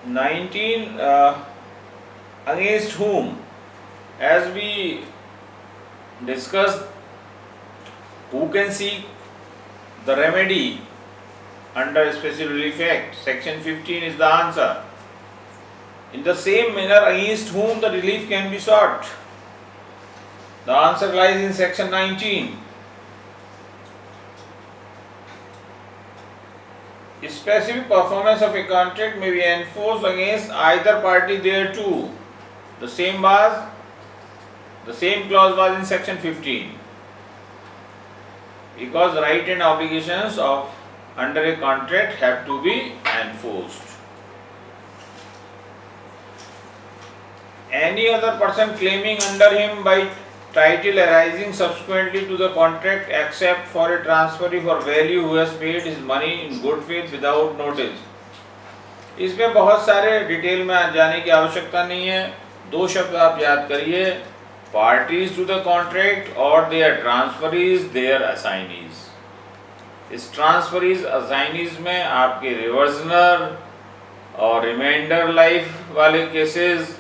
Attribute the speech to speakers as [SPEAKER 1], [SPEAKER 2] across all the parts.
[SPEAKER 1] 19, against whom? As we discussed, who can seek the remedy under Special Relief Act? Section 15 is the answer. In the same manner, against whom the relief can be sought? The answer lies in Section 19. Specific performance of a contract may be enforced against either party thereto. The same clause was in Section 15. Because right and obligations of under a contract have to be enforced. Any other person claiming under him by title arising subsequently to the contract except for a transferee for value who has paid his money in good faith without notice. इसमें बहुत सारे detail में जाने की आवश्यकता नहीं है. दो शब्द आप याद करिए, पार्टीज टू द कॉन्ट्रैक्ट और देयर ट्रांसफरीज, देयर असाइनीज. इस ट्रांसफरीज असाइनीज में आपके रिवर्सनर और रिमाइंडर लाइफ वाले केसेस,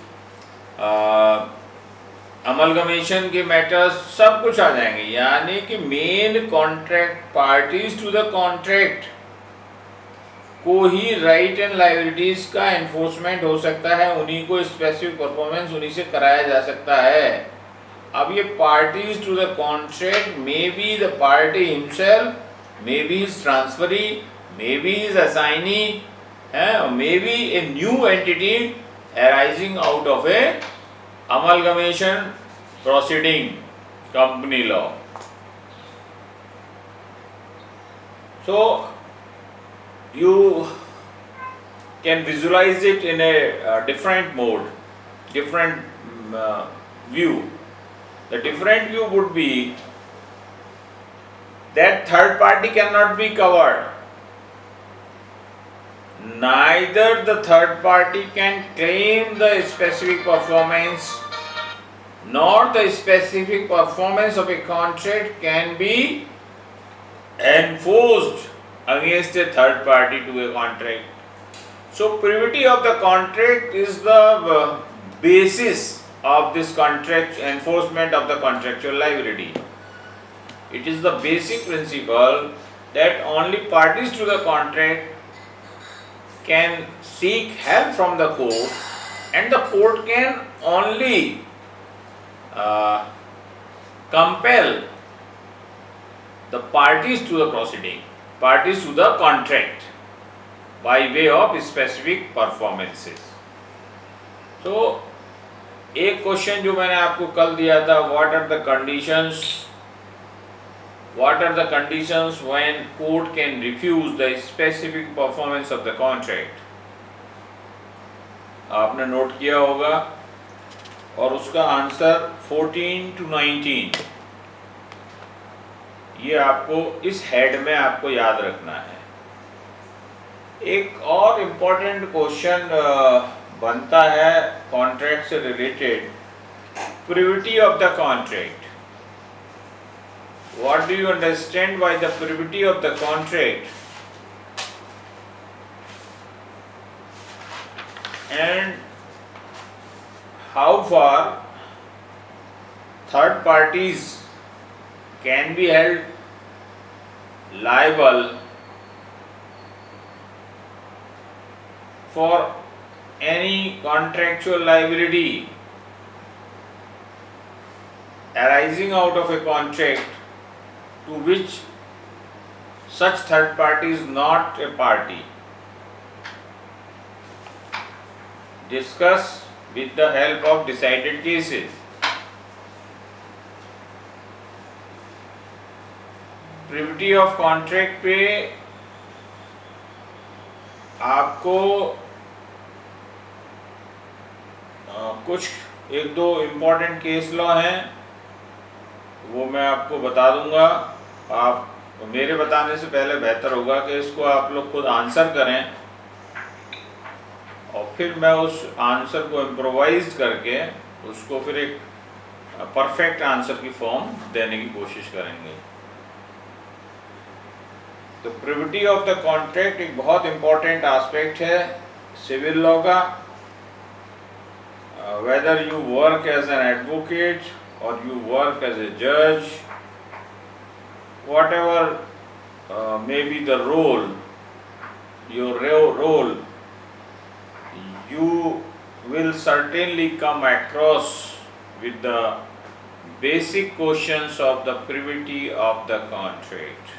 [SPEAKER 1] अमलगमेशन के मैटर्स सब कुछ आ जाएंगे. यानी कि main contract parties to the contract को ही राइट एंड लायबिलिटीज का एनफोर्समेंट हो सकता है, उन्हीं को स्पेसिफिक परफॉर्मेंस उन्हीं से कराया जा सकता है. अब ये parties to the contract may be the party himself, may be his transferee, may be his assignee, may be a new entity arising out of a amalgamation proceeding, company law. So you can visualize it in a different mode, different view. The different view would be that third party cannot be covered. Neither the third party can claim the specific performance, nor the specific performance of a contract can be enforced against a third party to a contract. So privity of the contract is the basis of this contract enforcement of the contractual liability. It is the basic principle that only parties to the contract can seek help from the court, and the court can only compel the parties to the proceeding, parties to the contract by way of specific performances. So एक question जो मैंने आपको कल दिया था, what are the conditions when court can refuse the specific performance of the contract? आपने note किया होगा और उसका आंसर 14 to 19 ये आपको इस हेड में आपको याद रखना है. एक और इम्पोर्टेंट क्वेश्चन बनता है कॉन्ट्रैक्ट से related, privity of the contract. What do you understand by the privity of the contract? And how far third parties can be held liable for any contractual liability arising out of a contract to which such third party is not a party? Discuss with the help of decided cases. Privity of contract पे आपको कुछ एक दो important case law हैं, वो मैं आपको बता दूंगा. आप मेरे बताने से पहले बेहतर होगा कि इसको आप लोग खुद आंसर करें और फिर मैं उस आंसर को इम्प्रोवाइज करके उसको फिर एक परफेक्ट आंसर की फॉर्म देने की कोशिश करेंगे. तो प्रिविटी ऑफ द कॉन्ट्रैक्ट एक बहुत इम्पोर्टेंट एस्पेक्ट है सिविल लॉ का, whether you work as an advocate or you work as a judge, whatever may be the role, your role, you will certainly come across with the basic questions of the privity of the contract.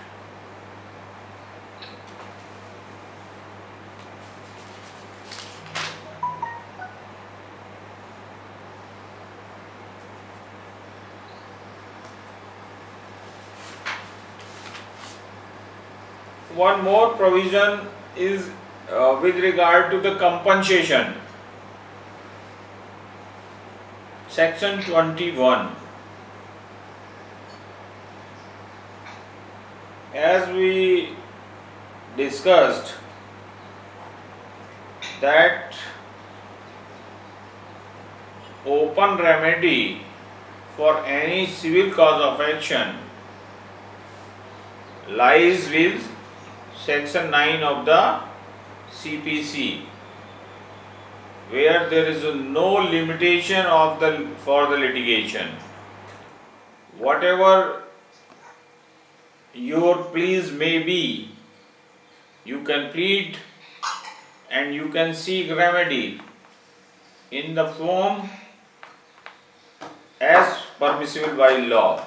[SPEAKER 1] One more provision is with regard to the compensation. Section 21. As we discussed that open remedy for any civil cause of action lies with Section 9 of the CPC, where there is no limitation for the litigation. Whatever your pleas may be, you can plead and you can seek remedy in the form as permissible by law.